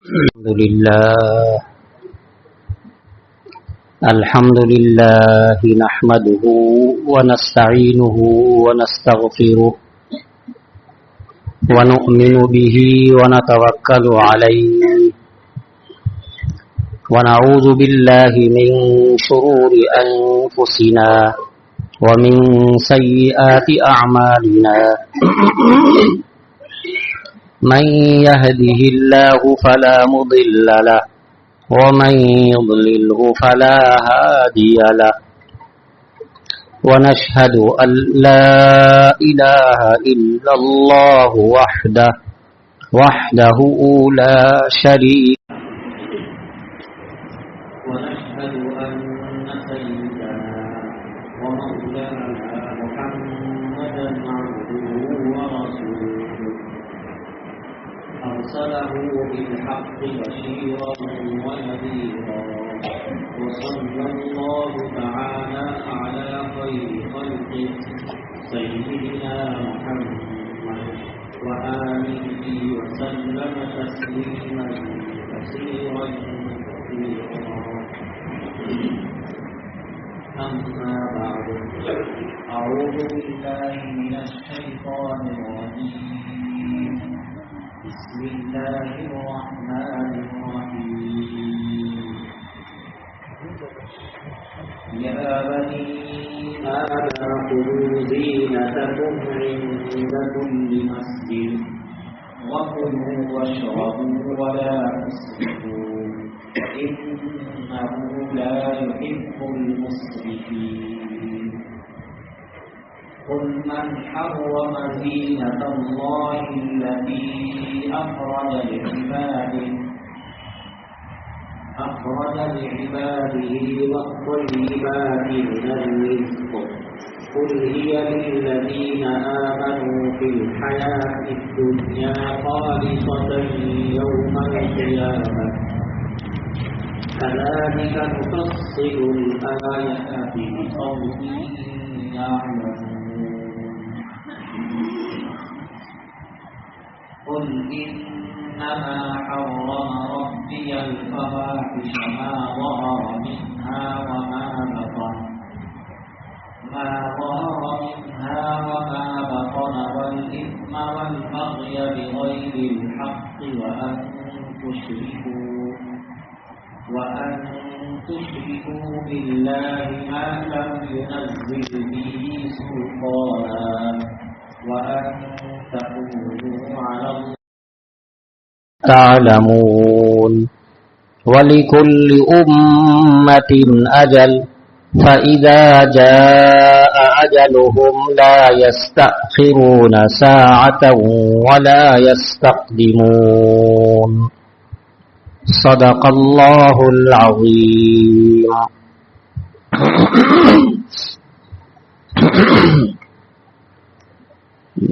الحمد لله نحمده ونستعينه ونستغفره ونؤمن به ونتوكل عليه ونعوذ بالله من شرور أنفسنا ومن سيئات أعمالنا من يهده الله فلا مضل له ومن يضلله فلا هادي له ونشهد أن لا إله إلا الله وحده لا شريك ونشهد أن سيدنا ومولانا محمدا عبده ورسوله أرسله بالحق بشيرا ونذيرا وصلى الله تعالى على خير خلقه سيدنا محمد وآله وسلم تسليما كثيرا أما بعد أعوذ بالله من الشيطان الرجيم بسم الله الرحمن الرحيم يا بني آدم خذوا زينتكم عند كل مسجد وكلوا واشربوا ولا تسرفوا إنه لا يحب المسرفين قل من حرم زينة الله التي أخرج لعباده والطيبات من الرزق قل هي للذين آمنوا في الحياة الدنيا خالصة يوم القيامة كذلك نفصل الآيات لقوم يعلمون قل إنما حرم ربي الفواحش ما ظهر منها وما بطن والإثم والبغي بغير الحق وأن تشركوا بالله ما لم ينزل به سلطانا وأن تقولوا على الله تعلمون ولكل أمة أجل فإذا جاء أجلهم لا يستأخرون ساعة ولا يستقدمون صدق الله العظيم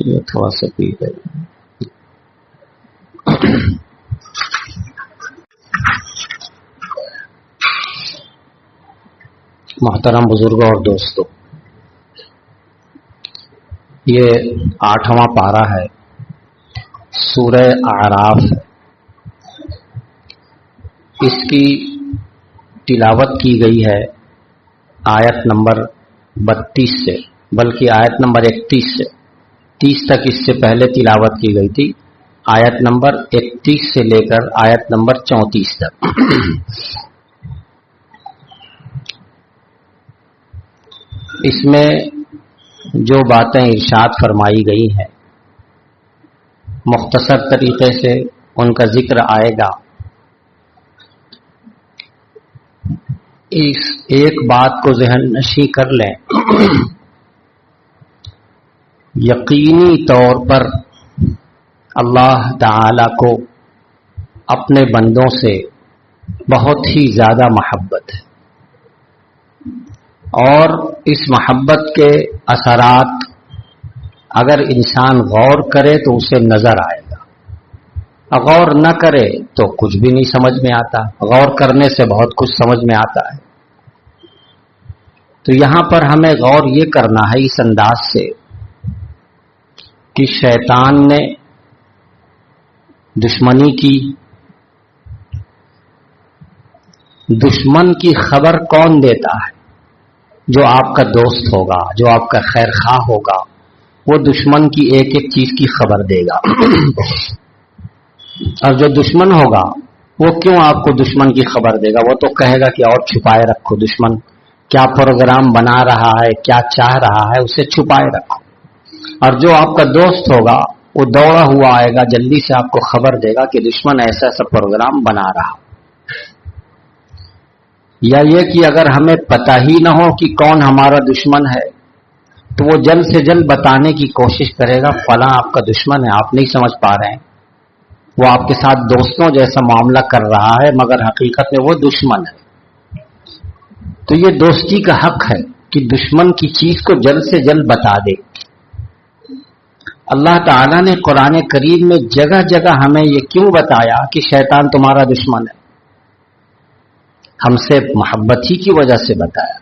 یہ تھوڑا سا پی ہے محترم بزرگوں اور دوستوں، یہ 8واں پارہ ہے، سورہ اعراف ہے۔ اس کی تلاوت کی گئی ہے آیت نمبر 32 سے، بلکہ آیت نمبر 31 سے 30 تک اس سے پہلے تلاوت کی گئی تھی، آیت نمبر 31 سے لے کر آیت نمبر 34 تک۔ اس میں جو باتیں ارشاد فرمائی گئی ہیں مختصر طریقے سے ان کا ذکر آئے گا۔ اس ایک بات کو ذہن نشین کر لیں، یقینی طور پر اللہ تعالی کو اپنے بندوں سے بہت ہی زیادہ محبت ہے، اور اس محبت کے اثرات اگر انسان غور کرے تو اسے نظر آئے گا، غور نہ کرے تو کچھ بھی نہیں سمجھ میں آتا، غور کرنے سے بہت کچھ سمجھ میں آتا ہے۔ تو یہاں پر ہمیں غور یہ کرنا ہے اس انداز سے کہ شیطان نے دشمنی کی، دشمن کی خبر کون دیتا ہے؟ جو آپ کا دوست ہوگا، جو آپ کا خیر خواہ ہوگا، وہ دشمن کی ایک ایک چیز کی خبر دے گا اور جو دشمن ہوگا وہ کیوں آپ کو دشمن کی خبر دے گا؟ وہ تو کہے گا کہ اور چھپائے رکھو، دشمن کیا پروگرام بنا رہا ہے، کیا چاہ رہا ہے، اسے چھپائے رکھو۔ اور جو آپ کا دوست ہوگا وہ دوڑا ہوا آئے گا، جلدی سے آپ کو خبر دے گا کہ دشمن ایسا ایسا پروگرام بنا رہا۔ یا یہ کہ اگر ہمیں پتہ ہی نہ ہو کہ کون ہمارا دشمن ہے تو وہ جلد سے جلد بتانے کی کوشش کرے گا، فلاں آپ کا دشمن ہے، آپ نہیں سمجھ پا رہے ہیں، وہ آپ کے ساتھ دوستوں جیسا معاملہ کر رہا ہے مگر حقیقت میں وہ دشمن ہے۔ تو یہ دوستی کا حق ہے کہ دشمن کی چیز کو جلد سے جلد بتا دے۔ اللہ تعالیٰ نے قرآن کریم میں جگہ جگہ ہمیں یہ کیوں بتایا کہ شیطان تمہارا دشمن ہے؟ ہم سے محبت ہی کی وجہ سے بتایا۔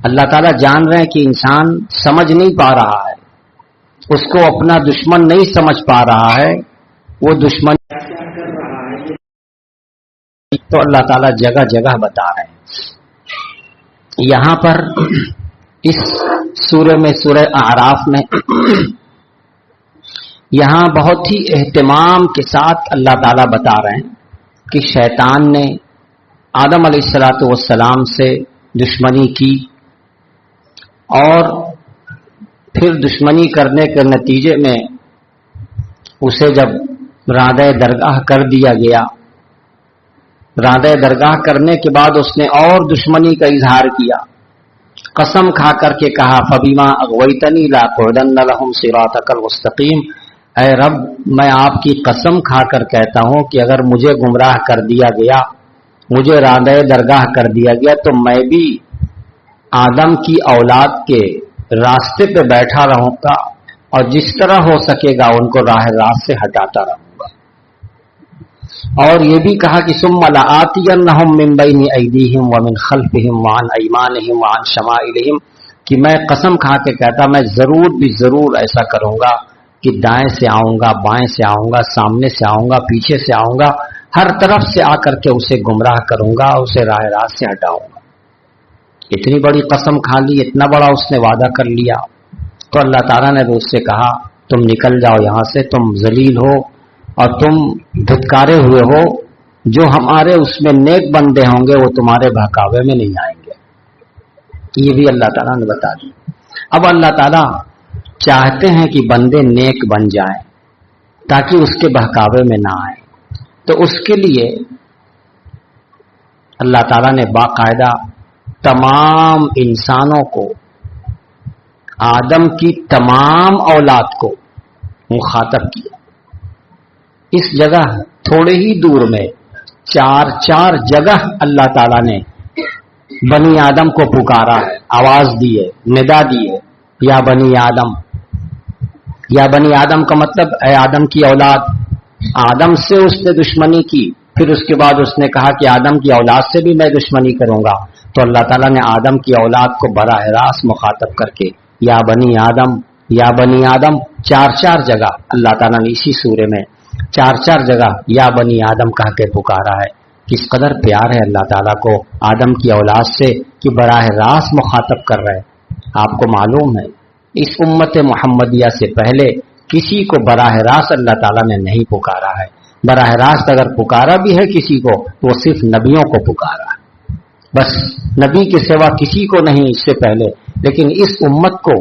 اللہ تعالیٰ جان رہے ہیں کہ انسان سمجھ نہیں پا رہا ہے، اس کو اپنا دشمن نہیں سمجھ پا رہا ہے، وہ دشمن کیا کر رہا ہے، تو اللہ تعالیٰ جگہ جگہ بتا رہے ہیں۔ یہاں پر اس سورہ میں، سورہ اعراف میں، یہاں بہت ہی اہتمام کے ساتھ اللہ تعالیٰ بتا رہے ہیں کہ شیطان نے آدم علیہ الصلوۃ والسلام سے دشمنی کی اور پھر دشمنی کرنے کے نتیجے میں اسے جب رادہ درگاہ کر دیا گیا، رادہ درگاہ کرنے کے بعد اس نے اور دشمنی کا اظہار کیا، قسم کھا کر کے کہا فبما اغویتنی لاقعدن لهم صراطک المستقیم، اے رب میں آپ کی قسم کھا کر کہتا ہوں کہ اگر مجھے گمراہ کر دیا گیا، مجھے رادہ درگاہ کر دیا گیا تو میں بھی آدم کی اولاد کے راستے پہ بیٹھا رہوں گا اور جس طرح ہو سکے گا ان کو راہ راست سے ہٹاتا رہوں گا۔ اور یہ بھی کہا کہ ثم لآتینہم من بین ایدیہم ومن خلفہم وعن ایمانہم وعن شمائلہم، کہ میں قسم کھا کے کہتا میں ضرور بھی ضرور ایسا کروں گا کہ دائیں سے آؤں گا، بائیں سے آؤں گا، سامنے سے آؤں گا، پیچھے سے آؤں گا، ہر طرف سے آ کر کے اسے گمراہ کروں گا، اسے راہ راست سے ہٹاؤں گا۔ اتنی بڑی قسم کھا لی، اتنا بڑا اس نے وعدہ کر لیا، تو اللہ تعالیٰ نے بھی اس سے کہا تم نکل جاؤ یہاں سے، تم ذلیل ہو اور تم دھتکارے ہوئے ہو، جو ہمارے اس میں نیک بندے ہوں گے وہ تمہارے بہکاوے میں نہیں آئیں گے۔ یہ بھی اللہ تعالیٰ نے بتا دی۔ اب اللہ تعالیٰ چاہتے ہیں کہ بندے نیک بن جائیں تاکہ اس کے بہکاوے میں نہ آئیں، تو اس کے لیے اللہ تعالیٰ نے باقاعدہ تمام انسانوں کو، آدم کی تمام اولاد کو مخاطب کیا۔ اس جگہ تھوڑے ہی دور میں چار جگہ اللہ تعالیٰ نے بنی آدم کو پکارا ہے، آواز دی ہے، ندا دی ہے، یا بنی آدم۔ یا بنی آدم کا مطلب اے آدم کی اولاد۔ آدم سے اس نے دشمنی کی، پھر اس کے بعد اس نے کہا کہ آدم کی اولاد سے بھی میں دشمنی کروں گا، تو اللہ تعالیٰ نے آدم کی اولاد کو براہ راست مخاطب کر کے یا بنی آدم، یا بنی آدم، چار جگہ اللہ تعالیٰ نے اسی سورے میں چار جگہ یا بنی آدم کہہ کے پکارا ہے۔ کس قدر پیار ہے اللہ تعالیٰ کو آدم کی اولاد سے کہ براہ راست مخاطب کر رہے۔ آپ کو معلوم ہے اس امت محمدیہ سے پہلے کسی کو براہ راست اللہ تعالیٰ نے نہیں پکارا ہے۔ براہ راست اگر پکارا بھی ہے کسی کو تو وہ صرف نبیوں کو پکارا ہے، بس نبی کے سوا کسی کو نہیں اس سے پہلے۔ لیکن اس امت کو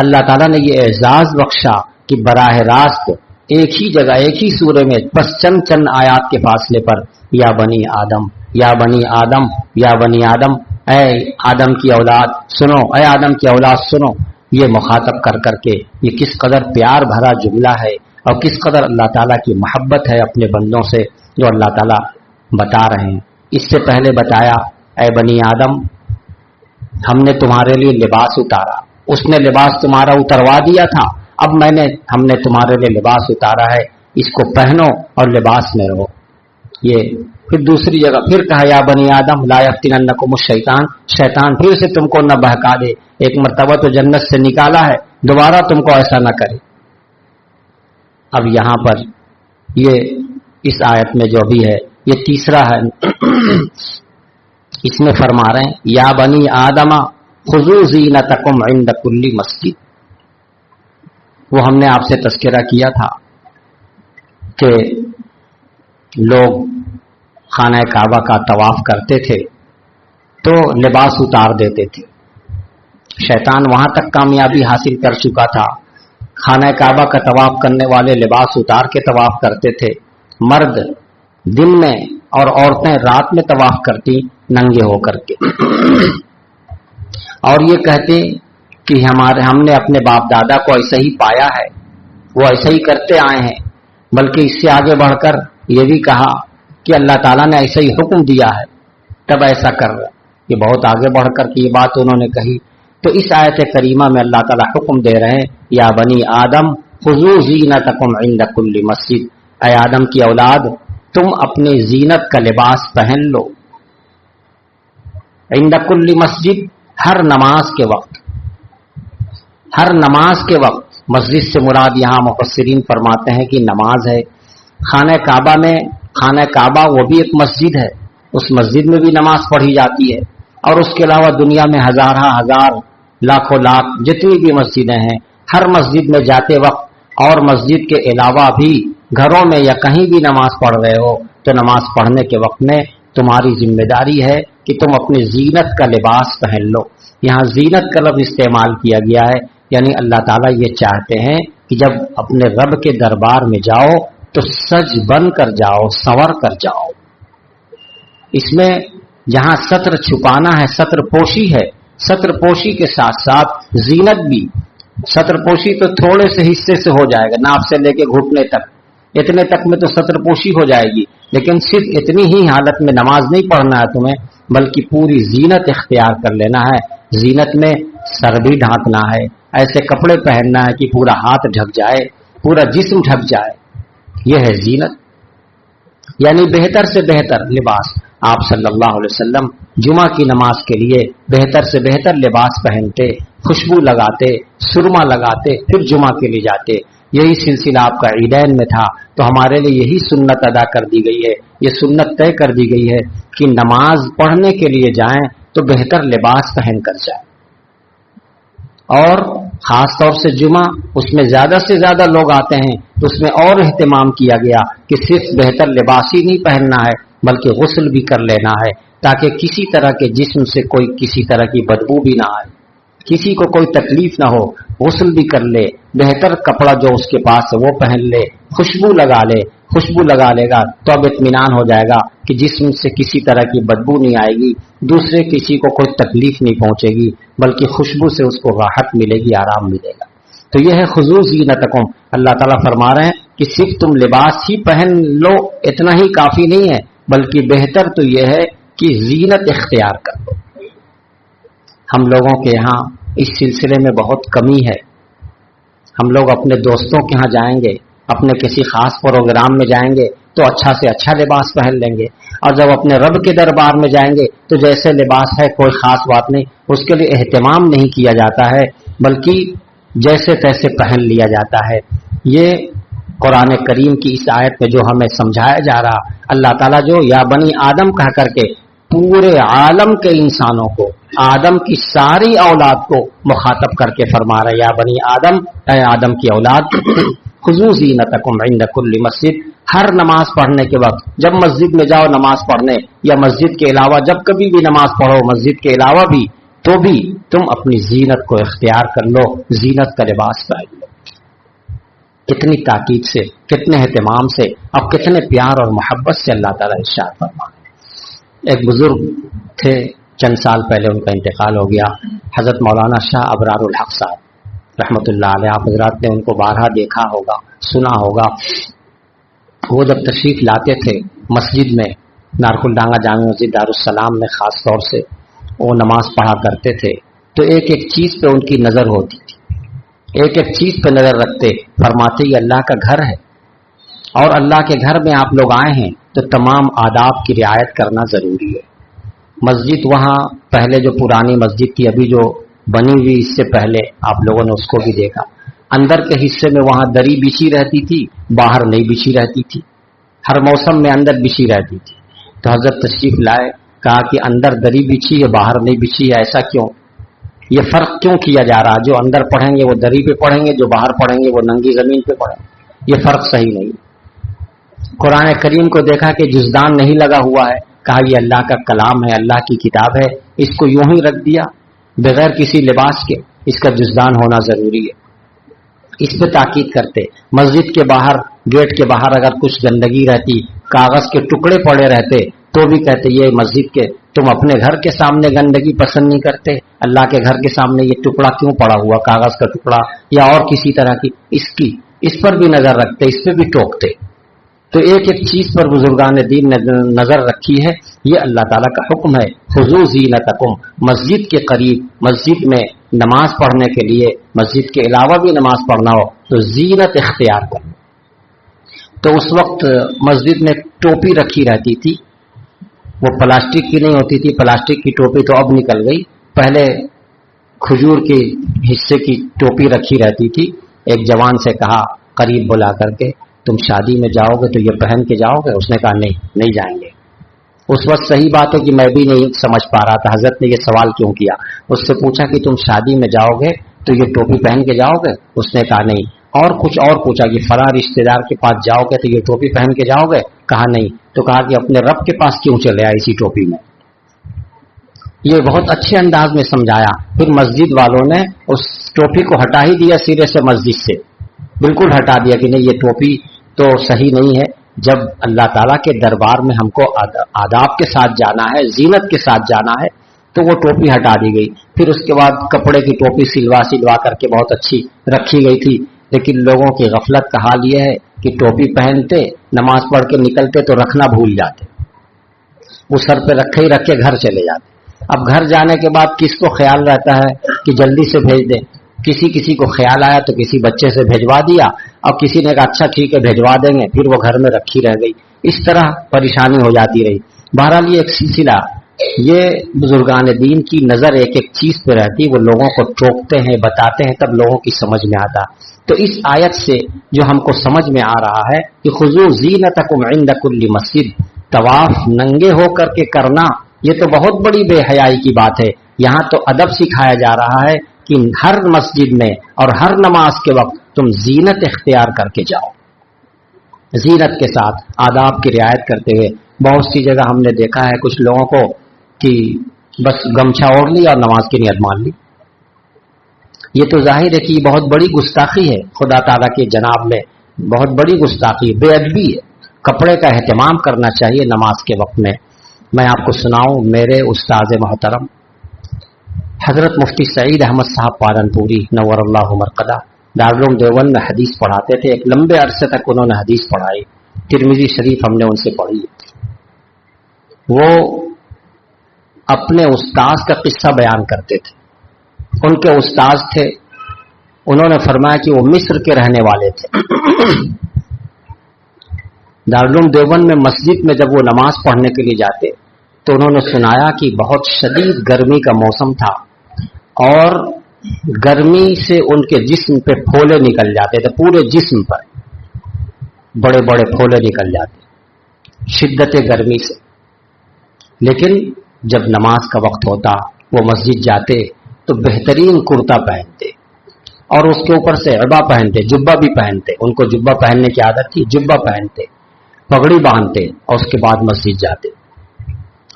اللہ تعالیٰ نے یہ اعزاز بخشا کہ براہ راست ایک ہی جگہ، ایک ہی سورے میں بس چند آیات کے فاصلے پر یا بنی آدم، یا بنی آدم، یا بنی آدم، اے آدم کی اولاد سنو، اے آدم کی اولاد سنو، یہ مخاطب کر کے یہ کس قدر پیار بھرا جملہ ہے اور کس قدر اللہ تعالیٰ کی محبت ہے اپنے بندوں سے جو اللہ تعالیٰ بتا رہے ہیں۔ اس سے پہلے بتایا اے بنی آدم ہم نے تمہارے لیے لباس اتارا، اس نے لباس تمہارا اتروا دیا تھا، اب ہم نے تمہارے لیے لباس اتارا ہے، اس کو پہنو اور لباس میں رہو۔ یہ پھر دوسری جگہ پھر کہا یا بنی آدم لا یفتننکم الشیطان، شیطان پھر سے تم کو نہ بہکا دے، ایک مرتبہ تو جنت سے نکالا ہے، دوبارہ تم کو ایسا نہ کرے۔ اب یہاں پر یہ اس آیت میں جو بھی ہے یہ تیسرا ہے. اس میں فرما رہے ہیں یا بنی آدم خذوا زینتکم عند کل مسجد. وہ ہم نے آپ سے تذکرہ کیا تھا کہ لوگ خانہ کعبہ کا طواف کرتے تھے تو لباس اتار دیتے تھے. شیطان وہاں تک کامیابی حاصل کر چکا تھا. خانہ کعبہ کا طواف کرنے والے لباس اتار کے طواف کرتے تھے. مرد دن میں اور عورتیں رات میں طواف کرتی ننگے ہو کر کے. اور یہ کہتے کہ ہم نے اپنے باپ دادا کو ایسا ہی پایا ہے, وہ ایسا ہی کرتے آئے ہیں. بلکہ اس سے آگے بڑھ کر یہ بھی کہا کہ اللہ تعالیٰ نے ایسا ہی حکم دیا ہے تب ایسا کر رہا. یہ بہت آگے بڑھ کر کے یہ بات انہوں نے کہی. تو اس آیت کریمہ میں اللہ تعالیٰ حکم دے رہے ہیں یا بنی آدم خذوا زینتکم عند کل مسجد. اے آدم کی اولاد, تم اپنی زینت کا لباس پہن لو عند کل مسجد, ہر نماز کے وقت. ہر نماز کے وقت. مسجد سے مراد یہاں مفسرین فرماتے ہیں کہ نماز ہے. خانہ کعبہ میں, خانہ کعبہ وہ بھی ایک مسجد ہے, اس مسجد میں بھی نماز پڑھی جاتی ہے. اور اس کے علاوہ دنیا میں ہزار لاکھوں لاکھ جتنی بھی مسجدیں ہیں, ہر مسجد میں جاتے وقت اور مسجد کے علاوہ بھی گھروں میں یا کہیں بھی نماز پڑھ رہے ہو تو نماز پڑھنے کے وقت میں تمہاری ذمہ داری ہے کہ تم اپنی زینت کا لباس پہن لو. یہاں زینت کا لفظ استعمال کیا گیا ہے, یعنی اللہ تعالیٰ یہ چاہتے ہیں کہ جب اپنے رب کے دربار میں جاؤ تو سج بن کر جاؤ, سنور کر جاؤ. اس میں جہاں ستر چھپانا ہے, ستر پوشی ہے, ستر پوشی کے ساتھ ساتھ زینت بھی. ستر پوشی تو تھوڑے سے حصے سے ہو جائے گا, ناف سے لے کے گھٹنے تک, اتنے تک میں تو ستر پوشی ہو جائے گی. لیکن صرف اتنی ہی حالت میں نماز نہیں پڑھنا ہے تمہیں, بلکہ پوری زینت اختیار کر لینا ہے. زینت میں سر بھی ڈھانکنا ہے, ایسے کپڑے پہننا ہے کہ پورا ہاتھ ڈھک جائے, پورا جسم ڈھک جائے. یہ ہے زینت, یعنی بہتر سے بہتر لباس. آپ صلی اللہ علیہ وسلم جمعہ کی نماز کے لیے بہتر سے بہتر لباس پہنتے, خوشبو لگاتے, سرما لگاتے, پھر جمعہ کے لیے جاتے. یہی سلسلہ آپ کا عیدین میں تھا, تو ہمارے لیے یہی سنت ادا کر دی گئی ہے, یہ سنت طے کر دی گئی ہے کہ نماز پڑھنے کے لیے جائیں تو بہتر لباس پہن کر جائیں. اور خاص طور سے جمعہ, اس میں زیادہ سے زیادہ لوگ آتے ہیں, تو اس میں اور اہتمام کیا گیا کہ صرف بہتر لباس ہی نہیں پہننا ہے بلکہ غسل بھی کر لینا ہے, تاکہ کسی طرح کے جسم سے کوئی کسی طرح کی بدبو بھی نہ آئے, کسی کو کوئی تکلیف نہ ہو. غسل بھی کر لے, بہتر کپڑا جو اس کے پاس ہے وہ پہن لے, خوشبو لگا لے. خوشبو لگا لے گا تو اب اطمینان ہو جائے گا کہ جسم سے کسی طرح کی بدبو نہیں آئے گی, دوسرے کسی کو کوئی تکلیف نہیں پہنچے گی, بلکہ خوشبو سے اس کو راحت ملے گی, آرام ملے گا. تو یہ ہے خذوا زینتکم. اللہ تعالیٰ فرما رہے ہیں کہ صرف تم لباس ہی پہن لو اتنا ہی کافی نہیں ہے, بلکہ بہتر تو یہ ہے کہ زینت اختیار کر لو. ہم لوگوں کے یہاں اس سلسلے میں بہت کمی ہے. ہم لوگ اپنے دوستوں کے ہاں جائیں گے, اپنے کسی خاص پروگرام میں جائیں گے تو اچھا سے اچھا لباس پہن لیں گے, اور جب اپنے رب کے دربار میں جائیں گے تو جیسے لباس ہے کوئی خاص بات نہیں, اس کے لیے اہتمام نہیں کیا جاتا ہے, بلکہ جیسے تیسے پہن لیا جاتا ہے. یہ قرآن کریم کی اس آیت میں جو ہمیں سمجھایا جا رہا, اللہ تعالیٰ جو یا بنی آدم کہہ کر کے پورے عالم کے انسانوں کو, آدم کی ساری اولاد کو مخاطب کر کے فرما رہا ہے یا بنی آدم, اے آدم کی اولاد, خذوا زینتکم عند کل مسجد. ہر نماز پڑھنے کے وقت جب مسجد میں جاؤ نماز پڑھنے, یا مسجد کے علاوہ جب کبھی بھی نماز پڑھو مسجد کے علاوہ بھی, تو بھی تم اپنی زینت کو اختیار کر لو, زینت کا لباس پہن لو. کتنی تاکید سے, کتنے اہتمام سے, اور کتنے پیار اور محبت سے اللہ تعالیٰ ارشاد فرما. ایک بزرگ تھے, چند سال پہلے ان کا انتقال ہو گیا, حضرت مولانا شاہ ابرار الحق صاحب رحمۃ اللہ علیہ. آپ حضرات نے ان کو بارہا دیکھا ہوگا, سنا ہوگا. وہ جب تشریف لاتے تھے مسجد میں, نارکل ڈانگا جامع مسجد دارالسلام میں خاص طور سے وہ نماز پڑھا کرتے تھے, تو ایک ایک چیز پہ ان کی نظر ہوتی تھی, ایک ایک چیز پہ نظر رکھتے. فرماتے یہ اللہ کا گھر ہے, اور اللہ کے گھر میں آپ لوگ آئے ہیں تو تمام آداب کی رعایت کرنا ضروری ہے. مسجد وہاں پہلے جو پرانی مسجد تھی, ابھی جو بنی ہوئی اس سے پہلے آپ لوگوں نے اس کو بھی دیکھا, اندر کے حصے میں وہاں دری بچھی رہتی تھی, باہر نہیں بچھی رہتی تھی. ہر موسم میں اندر بچھی رہتی تھی. تو حضرت تشریف لائے، کہا کہ اندر دری بچھی ہے باہر نہیں بچھی ہے، ایسا کیوں؟ یہ فرق کیوں کیا جا رہا؟ جو اندر پڑھیں گے وہ دری پہ پڑھیں گے، جو باہر پڑھیں گے وہ ننگی زمین پہ پڑھیں گے، یہ فرق صحیح نہیں۔ قرآن کریم کو دیکھا کہ جزدان نہیں لگا ہوا ہے، کہا یہ اللہ کا کلام ہے، اللہ کی کتاب ہے، اس کو یوں ہی رکھ دیا بغیر کسی لباس کے، اس کا جزدان ہونا ضروری ہے۔ اس پہ تاکید کرتے، مسجد کے باہر گیٹ کے باہر اگر کچھ گندگی رہتی، کاغذ کے ٹکڑے پڑے رہتے تو بھی کہتے یہ مسجد کے، تم اپنے گھر کے سامنے گندگی پسند نہیں کرتے، اللہ کے گھر کے سامنے یہ ٹکڑا کیوں پڑا ہوا، کاغذ کا ٹکڑا یا اور کسی طرح کی، اس پر بھی نظر رکھتے، اس پہ بھی ٹوکتے۔ تو ایک ایک چیز پر بزرگان دین نے نظر رکھی ہے۔ یہ اللہ تعالیٰ کا حکم ہے، خذوا زینتکم، مسجد کے قریب، مسجد میں نماز پڑھنے کے لیے، مسجد کے علاوہ بھی نماز پڑھنا ہو تو زینت اختیار کرو۔ تو اس وقت مسجد میں ٹوپی رکھی رہتی تھی، وہ پلاسٹک کی نہیں ہوتی تھی، پلاسٹک کی ٹوپی تو اب نکل گئی، پہلے کھجور کے حصے کی ٹوپی رکھی رہتی تھی۔ ایک جوان سے کہا قریب بلا کر کے، تم شادی میں جاؤ گے تو یہ پہن کے جاؤ گے؟ اس نے کہا نہیں جائیں گے۔ اس وقت صحیح بات ہے کہ میں بھی نہیں سمجھ پا رہا تھا حضرت نے یہ سوال کیوں کیا۔ اس سے پوچھا کہ تم شادی میں جاؤ گے تو یہ ٹوپی پہن کے جاؤ گے؟ اس نے کہا نہیں۔ اور کچھ اور پوچھا کہ فلاں رشتے دار کے پاس جاؤ گے تو یہ ٹوپی پہن کے جاؤ گے؟ کہا نہیں۔ تو کہا کہ اپنے رب کے پاس کیوں چلے آئے اسی ٹوپی میں؟ یہ بہت اچھے انداز میں سمجھایا۔ پھر مسجد والوں نے اس ٹوپی کو ہٹا ہی دیا سرے سے، مسجد سے بالکل ہٹا دیا کہ نہیں یہ ٹوپی تو صحیح نہیں ہے۔ جب اللہ تعالیٰ کے دربار میں ہم کو آداب کے ساتھ جانا ہے، زینت کے ساتھ جانا ہے، تو وہ ٹوپی ہٹا دی گئی۔ پھر اس کے بعد کپڑے کی ٹوپی سلوا کر کے بہت اچھی رکھی گئی تھی، لیکن لوگوں کی غفلت کا حال یہ ہے کہ ٹوپی پہنتے، نماز پڑھ کے نکلتے تو رکھنا بھول جاتے، وہ سر پہ رکھے ہی رکھے گھر چلے جاتے۔ اب گھر جانے کے بعد کس کو خیال رہتا ہے کہ جلدی سے بھیج دیں؟ کسی کو خیال آیا تو کسی بچے سے بھیجوا دیا، اور کسی نے کہا اچھا ٹھیک ہے بھیجوا دیں گے، پھر وہ گھر میں رکھی رہ گئی۔ اس طرح پریشانی ہو جاتی رہی۔ بہرحال یہ ایک سلسلہ، یہ بزرگان دین کی نظر ایک ایک چیز پہ رہتی، وہ لوگوں کو ٹوکتے ہیں، بتاتے ہیں، تب لوگوں کی سمجھ میں آتا۔ تو اس آیت سے جو ہم کو سمجھ میں آ رہا ہے کہ خذوا زینتکم عند کل مسجد، طواف ننگے ہو کر کے کرنا یہ تو بہت بڑی بے حیائی کی بات ہے۔ یہاں تو ادب سکھایا جا رہا ہے کہ ہر مسجد میں اور ہر نماز کے وقت تم زینت اختیار کر کے جاؤ، زینت کے ساتھ آداب کی رعایت کرتے ہوئے۔ بہت سی جگہ ہم نے دیکھا ہے کچھ لوگوں کو کہ بس گمچھا اوڑھ لی اور نماز کی نیت مان لی۔ یہ تو ظاہر ہے کہ یہ بہت بڑی گستاخی ہے، خدا تعالیٰ کے جناب میں بہت بڑی گستاخی، بے ادبی ہے۔ کپڑے کا اہتمام کرنا چاہیے نماز کے وقت میں۔ میں آپ کو سناؤں، میرے استاد محترم حضرت مفتی سعید احمد صاحب پالنپوری نور اللہ مرقدہ دارالعلوم دیوبند میں حدیث پڑھاتے تھے۔ ایک لمبے عرصے تک انہوں نے حدیث پڑھائی، ترمذی شریف ہم نے ان سے پڑھی۔ وہ اپنے استاذ کا قصہ بیان کرتے تھے۔ ان کے استاذ تھے، انہوں نے فرمایا کہ وہ مصر کے رہنے والے تھے۔ دارالعلوم دیوبند میں مسجد میں جب وہ نماز پڑھنے کے لیے جاتے تو انہوں نے سنایا کہ بہت شدید گرمی کا موسم تھا اور گرمی سے ان کے جسم پہ پھولے نکل جاتے تھے، پورے جسم پر بڑے بڑے پھولے نکل جاتے شدت گرمی سے۔ لیکن جب نماز کا وقت ہوتا وہ مسجد جاتے تو بہترین کرتا پہنتے اور اس کے اوپر سے عبا پہنتے، جبہ بھی پہنتے، ان کو جبہ پہننے کی عادت تھی، جبہ پہنتے، پگڑی باندھتے اور اس کے بعد مسجد جاتے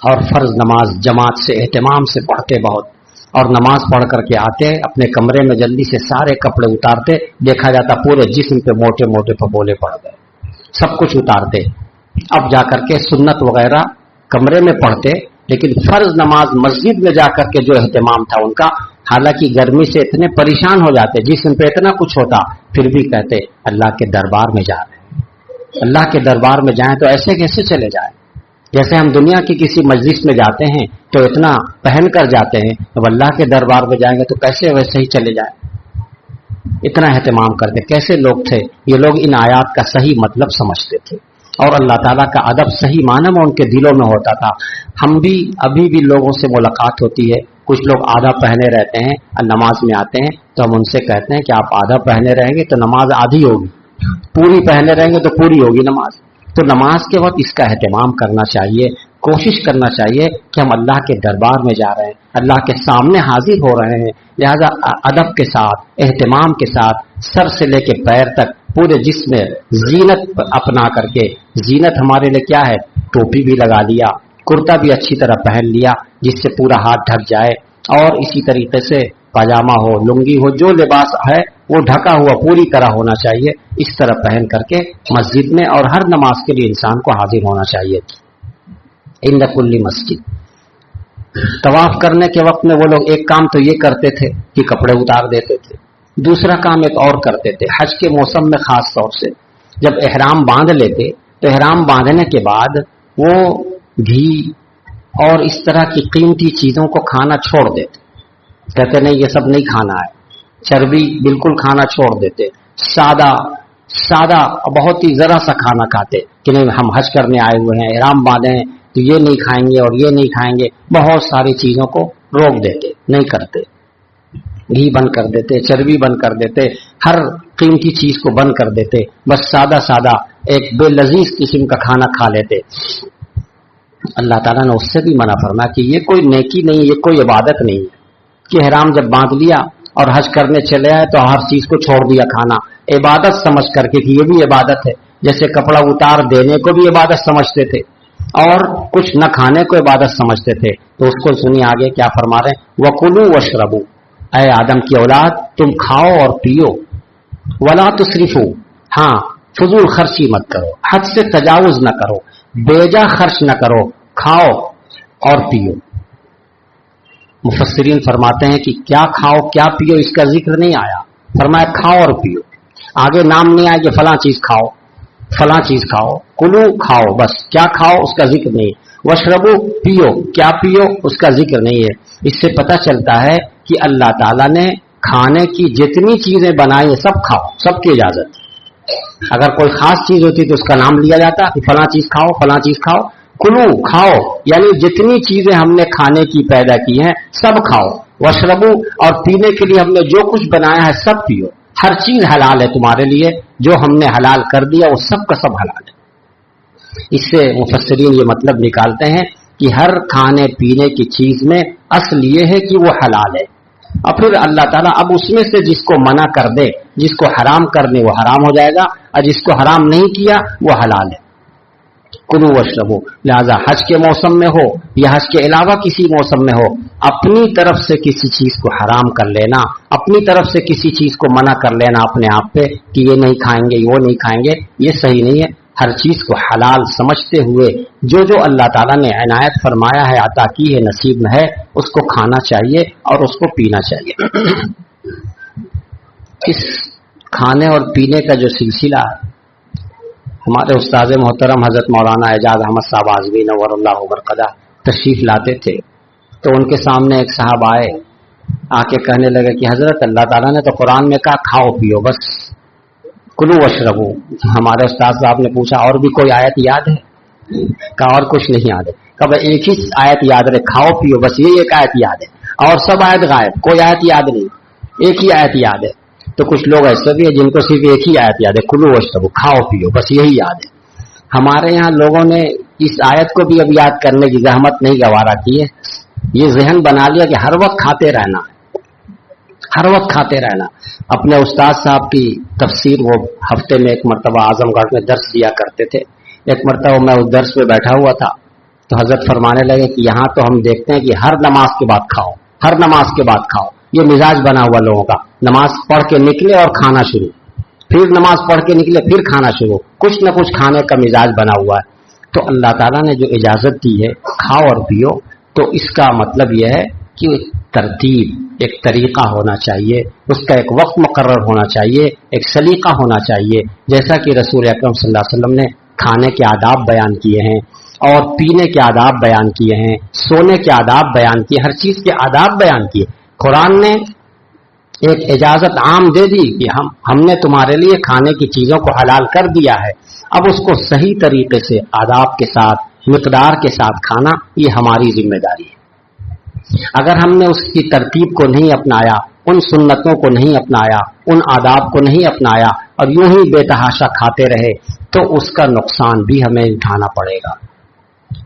اور فرض نماز جماعت سے اہتمام سے پڑھتے بہت، اور نماز پڑھ کر کے آتے اپنے کمرے میں جلدی سے سارے کپڑے اتارتے، دیکھا جاتا پورے جسم پہ موٹے موٹے پھپولے پڑ گئے، سب کچھ اتارتے۔ اب جا کر کے سنت وغیرہ کمرے میں پڑھتے، لیکن فرض نماز مسجد میں جا کر کے جو اہتمام تھا ان کا، حالانکہ گرمی سے اتنے پریشان ہو جاتے، جسم پہ اتنا کچھ ہوتا، پھر بھی کہتے اللہ کے دربار میں جا رہے ہیں، اللہ کے دربار میں جائیں تو ایسے کیسے چلے جائیں؟ جیسے ہم دنیا کی کسی مجلس میں جاتے ہیں تو اتنا پہن کر جاتے ہیں، اب اللہ کے دربار میں جائیں گے تو کیسے ویسے ہی چلے جائیں؟ اتنا اہتمام کرتے۔ کیسے لوگ تھے یہ لوگ؟ ان آیات کا صحیح مطلب سمجھتے تھے اور اللہ تعالیٰ کا ادب صحیح معنی میں ان کے دلوں میں ہوتا تھا۔ ہم بھی ابھی بھی لوگوں سے ملاقات ہوتی ہے، کچھ لوگ آدھا پہنے رہتے ہیں اور نماز میں آتے ہیں تو ہم ان سے کہتے ہیں کہ آپ آدھا پہنے رہیں گے تو نماز آدھی ہوگی، پوری پہنے رہیں گے تو پوری ہوگی نماز۔ تو نماز کے وقت اس کا اہتمام کرنا چاہیے، کوشش کرنا چاہیے کہ ہم اللہ کے دربار میں جا رہے ہیں، اللہ کے سامنے حاضر ہو رہے ہیں، لہذا ادب کے ساتھ، اہتمام کے ساتھ، سر سے لے کے پیر تک پورے جسم میں زینت اپنا کر کے، زینت ہمارے لیے کیا ہے؟ ٹوپی بھی لگا لیا، کرتا بھی اچھی طرح پہن لیا جس سے پورا ہاتھ ڈھک جائے، اور اسی طریقے سے پاجامہ ہو، لنگی ہو، جو لباس ہے وہ ڈھکا ہوا پوری طرح ہونا چاہیے، اس طرح پہن کر کے مسجد میں اور ہر نماز کے لیے انسان کو حاضر ہونا چاہیے۔ عند کل مسجد طواف کرنے کے وقت میں وہ لوگ ایک کام تو یہ کرتے تھے کہ کپڑے اتار دیتے تھے، دوسرا کام ایک اور کرتے تھے، حج کے موسم میں خاص طور سے جب احرام باندھ لیتے تو احرام باندھنے کے بعد وہ گھی اور اس طرح کی قیمتی چیزوں کو کھانا چھوڑ دیتے، کہتے نہیں یہ سب نہیں کھانا ہے، چربی بالکل کھانا چھوڑ دیتے، سادہ بہت ہی ذرا سا کھانا کھاتے کہ نہیں ہم حج کرنے آئے ہوئے ہیں، احرام باندھے ہیں تو یہ نہیں کھائیں گے اور یہ نہیں کھائیں گے، بہت ساری چیزوں کو روک دیتے، نہیں کرتے، گھی بند کر دیتے، چربی بند کر دیتے، ہر قیمتی چیز کو بند کر دیتے، بس سادہ ایک بے لذیذ قسم کا کھانا کھا لیتے۔ اللہ تعالیٰ نے اس سے بھی منع فرمایا کہ یہ کوئی نیکی نہیں، یہ کوئی عبادت نہیں ہے کہ احرام جب باندھ لیا اور حج کرنے چلے آئے تو ہر چیز کو چھوڑ دیا کھانا، عبادت سمجھ کر کے کہ یہ بھی عبادت ہے، جیسے کپڑا اتار دینے کو بھی عبادت سمجھتے تھے اور کچھ نہ کھانے کو عبادت سمجھتے تھے۔ تو اس کو سنیے آگے کیا فرما رہے ہیں، وَكُلُوا وَاشْرَبُوا، اے آدم کی اولاد تم کھاؤ اور پیو، وَلَا تُسْرِفُوا، ہاں فضول خرچی مت کرو، حد سے تجاوز نہ کرو، بیجا خرچ نہ کرو، کھاؤ اور پیو۔ مفسرین فرماتے ہیں کہ کیا کھاؤ کیا پیو اس کا ذکر نہیں آیا، فرمایا کھاؤ اور پیو، آگے نام نہیں آیا کہ فلاں چیز کھاؤ فلاں چیز کھاؤ، کلو کھاؤ، بس کیا کھاؤ اس کا ذکر نہیں، وشربو پیو، کیا پیو اس کا ذکر نہیں ہے۔ اس سے پتہ چلتا ہے کہ اللہ تعالیٰ نے کھانے کی جتنی چیزیں بنائی ہیں سب کھاؤ، سب کی اجازت، اگر کوئی خاص چیز ہوتی تو اس کا نام لیا جاتا کہ فلاں چیز کھاؤ فلاں چیز کھاؤ، کلو کھاؤ، یعنی جتنی چیزیں ہم نے کھانے کی پیدا کی ہیں سب کھاؤ، وشربو اور پینے کے لیے ہم نے جو کچھ بنایا ہے سب پیو، ہر چیز حلال ہے تمہارے لیے، جو ہم نے حلال کر دیا وہ سب کا سب حلال ہے۔ اس سے مفسرین یہ مطلب نکالتے ہیں کہ ہر کھانے پینے کی چیز میں اصل یہ ہے کہ وہ حلال ہے، اور پھر اللہ تعالیٰ اب اس میں سے جس کو منع کر دے، جس کو حرام کر دے وہ حرام ہو جائے گا، اور جس کو حرام نہیں کیا وہ حلال ہے۔ کلو وشربو، لہذا حج کے موسم میں ہو یا حج کے علاوہ کسی موسم میں ہو، اپنی طرف سے کسی چیز کو حرام کر لینا، اپنی طرف سے کسی چیز کو منع کر لینا اپنے آپ پہ کہ یہ نہیں کھائیں گے وہ نہیں کھائیں گے، یہ صحیح نہیں ہے۔ ہر چیز کو حلال سمجھتے ہوئے جو اللہ تعالیٰ نے عنایت فرمایا ہے، عطا کی ہے، نصیب میں ہے، اس کو کھانا چاہیے اور اس کو پینا چاہیے۔ اس کھانے اور پینے کا جو سلسلہ ہمارے استاد محترم حضرت مولانا اعجاز احمد صاحب اعظمی نور اللہ برکتہ تشریف لاتے تھے، تو ان کے سامنے ایک صاحب آئے، آ کے کہنے لگے کہ حضرت اللہ تعالیٰ نے تو قرآن میں کہا کھاؤ پیو بس، کلو وشربو۔ ہمارے استاد صاحب نے پوچھا اور بھی کوئی آیت یاد ہے؟ کہا اور کچھ نہیں یاد ہے۔ کہا ایک ہی آیت یاد رہے، کھاؤ پیو بس، یہ ایک آیت یاد ہے، اور سب آیت غائب، کوئی آیت یاد نہیں، ایک ہی آیت یاد ہے۔ تو کچھ لوگ ایسے بھی ہیں جن کو صرف ایک ہی آیت یاد ہے، کلو وشربو، کھاؤ پیو بس یہی یاد ہے۔ ہمارے یہاں لوگوں نے اس آیت کو بھی اب یاد کرنے کی زحمت نہیں گوارا کی ہے، یہ ذہن بنا لیا کہ ہر وقت کھاتے رہنا، ہر وقت کھاتے رہنا۔ اپنے استاد صاحب کی تفسیر وہ ہفتے میں ایک مرتبہ اعظم گڑھ میں درس دیا کرتے تھے، ایک مرتبہ میں اس درس میں بیٹھا ہوا تھا تو حضرت فرمانے لگے کہ یہاں تو ہم دیکھتے ہیں کہ ہر نماز کے بعد کھاؤ، ہر نماز کے بعد کھاؤ، یہ مزاج بنا ہوا لوگوں کا، نماز پڑھ کے نکلے اور کھانا شروع، پھر نماز پڑھ کے نکلے پھر کھانا شروع، کچھ نہ کچھ کھانے کا مزاج بنا ہوا ہے۔ تو اللہ تعالیٰ نے جو اجازت دی ہے کھاؤ اور پیو، تو اس کا مطلب یہ ہے کہ ترتیب، ایک طریقہ ہونا چاہیے، اس کا ایک وقت مقرر ہونا چاہیے، ایک سلیقہ ہونا چاہیے، جیسا کہ رسول اکرم صلی اللہ علیہ وسلم نے کھانے کے آداب بیان کیے ہیں اور پینے کے آداب بیان کیے ہیں، سونے کے آداب بیان کیے، ہر چیز کے آداب بیان کیے۔ قرآن نے ایک اجازت عام دے دی کہ ہم نے تمہارے لیے کھانے کی چیزوں کو حلال کر دیا ہے، اب اس کو صحیح طریقے سے آداب کے ساتھ، مقدار کے ساتھ کھانا یہ ہماری ذمہ داری ہے۔ اگر ہم نے اس کی ترتیب کو نہیں اپنایا، ان سنتوں کو نہیں اپنایا، ان آداب کو نہیں اپنایا اور یوں ہی بے تحاشا کھاتے رہے تو اس کا نقصان بھی ہمیں اٹھانا پڑے گا۔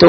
تو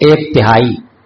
1/3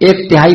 1/3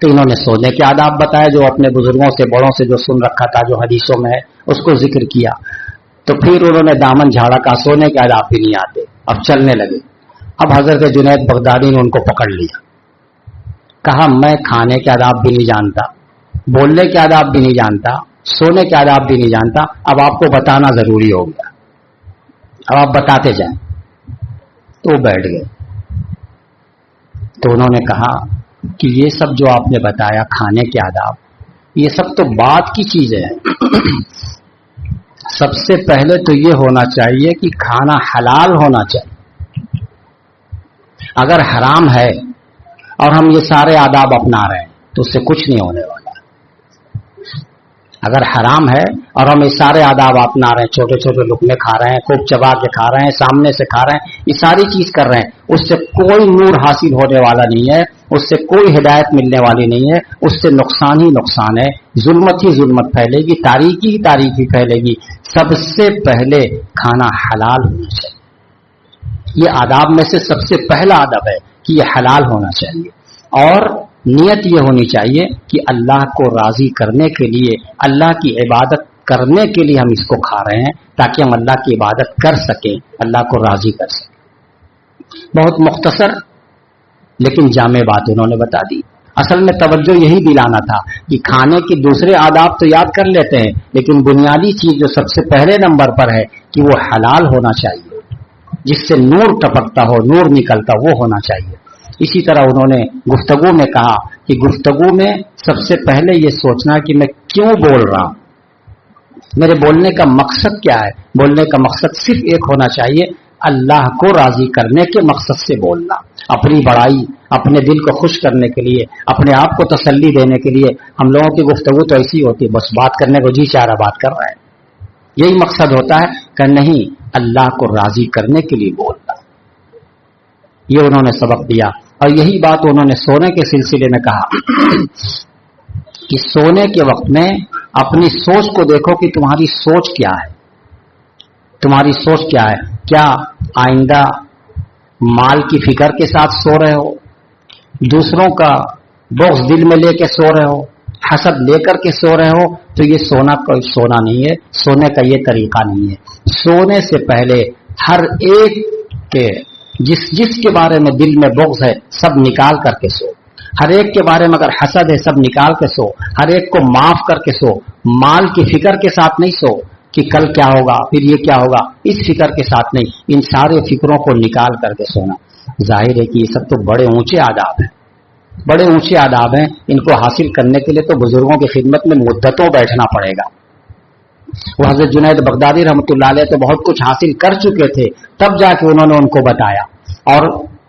تو انہوں نے سونے کے آداب بتائے جو اپنے بزرگوں سے بڑوں سے جو سن رکھا تھا، جو حدیثوں میں ہے اس کو ذکر کیا. تو پھر انہوں نے دامن جھاڑا، کا سونے کے آداب بھی نہیں آتے، اب چلنے لگے. اب حضرت جنید بغدادی نے ان کو پکڑ لیا، کہا میں کھانے کے آداب بھی نہیں جانتا، بولنے کے آداب بھی نہیں جانتا، سونے کے آداب بھی نہیں جانتا، اب آپ کو بتانا ضروری ہو گیا، اب آپ بتاتے جائیں. تو وہ بیٹھ گئے. تو انہوں نے کہا کہ یہ سب جو آپ نے بتایا کھانے کے آداب، یہ سب تو بعد کی چیزیں ہیں. سب سے پہلے تو یہ ہونا چاہیے کہ کھانا حلال ہونا چاہیے. اگر حرام ہے اور ہم یہ سارے آداب اپنا رہے ہیں تو اس سے کچھ نہیں ہونے والا. اگر حرام ہے اور ہم یہ سارے آداب اپنا رہے ہیں، چھوٹے چھوٹے لقمے کھا رہے ہیں، خوب چبا کے کھا رہے ہیں، سامنے سے کھا رہے ہیں، یہ ساری چیز کر رہے ہیں، اس سے کوئی نور حاصل ہونے والا نہیں ہے، اس سے کوئی ہدایت ملنے والی نہیں ہے، اس سے نقصان ہی نقصان ہے، ظلمت ہی ظلمت پھیلے گی، تاریکی ہی تاریکی پھیلے گی. سب سے پہلے کھانا حلال ہونا چاہیے. یہ آداب میں سے سب سے پہلا آداب ہے کہ یہ حلال ہونا چاہیے. اور نیت یہ ہونی چاہیے کہ اللہ کو راضی کرنے کے لیے، اللہ کی عبادت کرنے کے لیے ہم اس کو کھا رہے ہیں تاکہ ہم اللہ کی عبادت کر سکیں، اللہ کو راضی کر سکیں. بہت مختصر لیکن جامع بات انہوں نے بتا دی. اصل میں توجہ یہی دلانا تھا کہ کھانے کے دوسرے آداب تو یاد کر لیتے ہیں، لیکن بنیادی چیز جو سب سے پہلے نمبر پر ہے کہ وہ حلال ہونا چاہیے، جس سے نور ٹپکتا ہو، نور نکلتا، وہ ہونا چاہیے. اسی طرح انہوں نے گفتگو میں کہا کہ گفتگو میں سب سے پہلے یہ سوچنا کہ میں کیوں بول رہا ہوں، میرے بولنے کا مقصد کیا ہے. بولنے کا مقصد صرف ایک ہونا چاہیے، اللہ کو راضی کرنے کے مقصد سے بولنا. اپنی بڑائی، اپنے دل کو خوش کرنے کے لیے، اپنے آپ کو تسلی دینے کے لیے ہم لوگوں کی گفتگو تو ایسی ہوتی ہے، بس بات کرنے کو جی چارہ بات کر رہے ہیں. یہی مقصد ہوتا ہے کہ نہیں، اللہ کو راضی کرنے کے لیے بولنا. یہ انہوں نے سبق دیا. اور یہی بات انہوں نے سونے کے سلسلے میں کہا کہ سونے کے وقت میں اپنی سوچ کو دیکھو کہ تمہاری سوچ کیا ہے. تمہاری سوچ کیا ہے؟ کیا آئندہ مال کی فکر کے ساتھ سو رہے ہو؟ دوسروں کا بغض دل میں لے کے سو رہے ہو؟ حسد لے کر کے سو رہے ہو؟ تو یہ سونا کوئی سونا نہیں ہے، سونے کا یہ طریقہ نہیں ہے. سونے سے پہلے ہر ایک کے جس کے بارے میں دل میں بغض ہے سب نکال کر کے سو. ہر ایک کے بارے میں اگر حسد ہے سب نکال کے سو. ہر ایک کو معاف کر کے سو. مال کی فکر کے ساتھ نہیں سو کہ کل کیا ہوگا، پھر یہ کیا ہوگا، اس فکر کے ساتھ نہیں. ان سارے فکروں کو نکال کر کے سونا. ظاہر ہے کہ یہ سب تو بڑے اونچے آداب ہیں، بڑے اونچے آداب ہیں. ان کو حاصل کرنے کے لیے تو بزرگوں کی خدمت میں مدتوں بیٹھنا پڑے گا. وہ حضرت جنید بغدادی رحمۃ اللہ علیہ تو بہت کچھ حاصل کر چکے تھے، تب جا کے انہوں نے ان کو بتایا. اور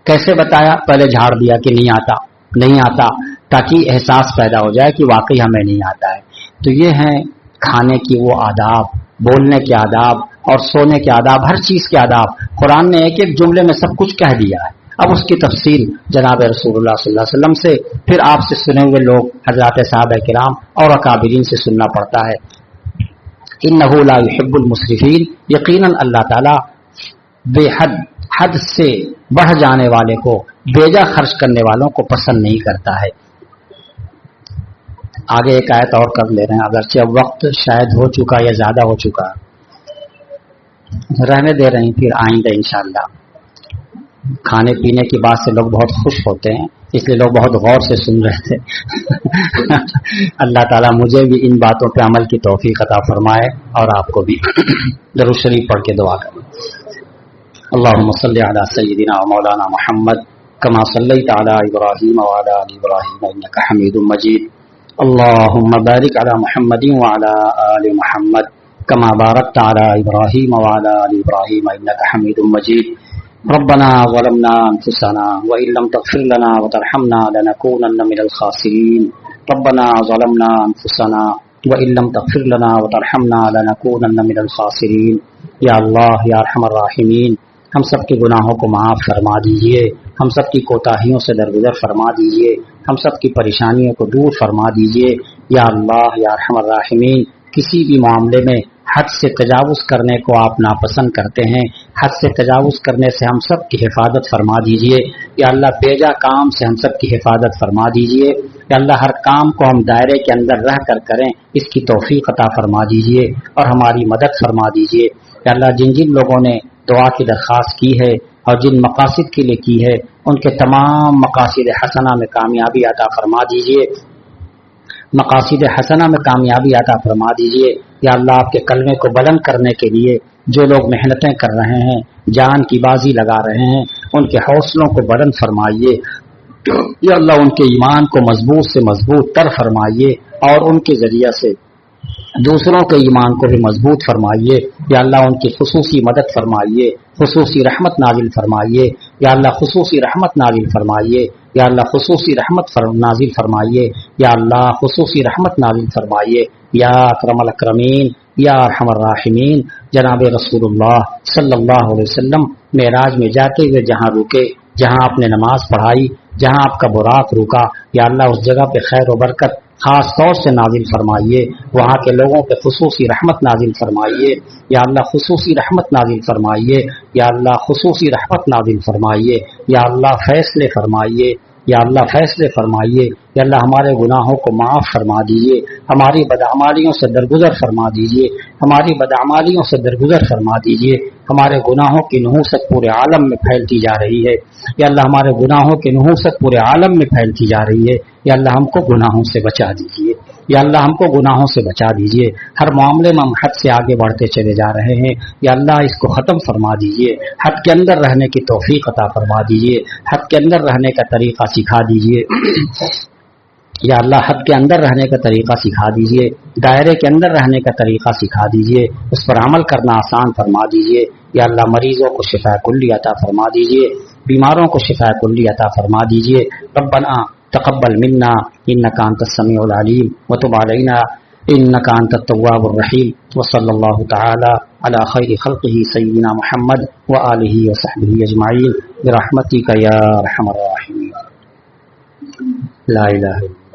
کیسے بتایا؟ پہلے جھاڑ دیا کہ نہیں آتا تاکہ احساس پیدا ہو جائے کہ واقعی ہمیں نہیں آتا ہے. تو یہ ہیں کھانے کی وہ آداب، بولنے کے آداب اور سونے کے آداب، ہر چیز کے آداب. قرآن نے ایک ایک جملے میں سب کچھ کہہ دیا ہے. اب اس کی تفصیل جناب رسول اللہ صلی اللہ علیہ وسلم سے، پھر آپ سے سنے ہوئے لوگ حضرات صحابہ کرام اور اکابرین سے سننا پڑتا ہے. انہ لا یحب المسرفین، یقیناً اللہ تعالیٰ بے حد سے بڑھ جانے والے کو، بیجا خرچ کرنے والوں کو پسند نہیں کرتا ہے. آگے ایک آیت اور کر لے رہے ہیں، اگرچہ اب وقت شاید ہو چکا یا زیادہ ہو چکا، رہنے دے رہے ہیں، پھر آئندہ انشاءاللہ. کھانے پینے کی بات سے لوگ بہت خوش ہوتے ہیں، اس لیے لوگ بہت غور سے سن رہے تھے. اللہ تعالیٰ مجھے بھی ان باتوں پہ عمل کی توفیق عطا فرمائے اور آپ کو بھی. درود شریف پڑھ کے دعا کریں. اللهم صل على سيدنا ومولانا محمد كما صليت على إبراهيم وعلى آل إبراهيم إنك حميد مجيد. اللهم بارك على محمد وعلى آل محمد كما باركت على إبراهيم وعلى آل إبراهيم إنك حميد مجيد. ربنا ظلمنا أنفسنا وإن لم تغفر لنا وترحمنا لنكونن من الخاسرين. ربنا ظلمنا أنفسنا وإن لم تغفر لنا وترحمنا لنكونن من الخاسرين. یا اللہ یا ارحم الراحمین، ہم سب کے گناہوں کو معاف فرما دیجئے، ہم سب کی کوتاہیوں سے درگزر فرما دیجئے، ہم سب کی پریشانیوں کو دور فرما دیجئے. یا اللہ یا ارحم الراحمین، کسی بھی معاملے میں حد سے تجاوز کرنے کو آپ ناپسند کرتے ہیں. حد سے تجاوز کرنے سے ہم سب کی حفاظت فرما دیجئے. یا اللہ بیجا کام سے ہم سب کی حفاظت فرما دیجئے. یا اللہ ہر کام کو ہم دائرے کے اندر رہ کر کریں اس کی توفیق عطا فرما دیجئے اور ہماری مدد فرما دیجئے. یا اللہ جن جن لوگوں نے دعا کی درخواست کی ہے اور جن مقاصد کے لیے کی ہے ان کے تمام مقاصد حسنہ میں کامیابی عطا فرما دیجئے. مقاصد حسنہ میں کامیابی عطا فرما دیجئے. یا اللہ آپ کے کلمے کو بلند کرنے کے لیے جو لوگ محنتیں کر رہے ہیں، جان کی بازی لگا رہے ہیں، ان کے حوصلوں کو بلند فرمائیے. یا اللہ ان کے ایمان کو مضبوط سے مضبوط تر فرمائیے اور ان کے ذریعہ سے دوسروں کے ایمان کو بھی مضبوط فرمائیے. یا اللہ ان کی خصوصی مدد فرمائیے، خصوصی رحمت نازل فرمائیے. یا اللہ خصوصی رحمت نازل فرمائیے. یا اللہ خصوصی رحمت نازل فرمائیے. یا اللہ خصوصی رحمت نازل فرمائیے. یا اکرم الاکرمین یا ارحم الراحمین. جناب رسول اللہ صلی اللہ علیہ وسلم معراج میں جاتے ہوئے جہاں رکے، جہاں آپ نے نماز پڑھائی، جہاں آپ کا براق رکا، یا اللہ اس جگہ پہ خیر و برکت خاص طور سے نازل فرمائیے. وہاں کے لوگوں پہ خصوصی رحمت نازل فرمائیے. یا اللہ خصوصی رحمت نازل فرمائیے. یا اللہ خصوصی رحمت نازل فرمائیے. یا اللہ فیصلے فرمائیے. یا اللہ فیصلے فرمائیے. یا اللہ ہمارے گناہوں کو معاف فرما دیجیے، ہماری بدعمالیوں سے درگزر فرما دیجیے، ہماری بدعمالیوں سے درگزر فرما دیجیے. ہمارے گناہوں کی نحوست پورے عالم میں پھیلتی جا رہی ہے. یا اللہ ہمارے گناہوں کی نحوست پورے عالم میں پھیلتی جا رہی ہے. یا اللہ ہم کو گناہوں سے بچا دیجیے. یا اللہ ہم کو گناہوں سے بچا دیجیے. ہر معاملے میں ہم حد سے آگے بڑھتے چلے جا رہے ہیں. یا اللہ اس کو ختم فرما دیجیے. حد کے اندر رہنے کی توفیق عطا فرما دیجیے. حد کے اندر رہنے کا طریقہ سکھا دیجیے. یا اللہ حد کے اندر رہنے کا طریقہ سکھا دیجیے، دائرے کے اندر رہنے کا طریقہ سکھا دیجیے، اس پر عمل کرنا آسان فرما دیجیے. یا اللہ مریضوں کو شفا کلی عطا فرما دیجیے، بیماروں کو شفا کلی عطا فرما دیجیے. ربنا تقبل منا انک انت السمیع العلیم وتب علینا انک انت التواب الرحیم. وصلی اللہ تعالی علی خیر خلقہ سیدنا محمد وآلہ وصحبہ اجمعین برحمتک یا ارحم الراحمین. لا الہ الا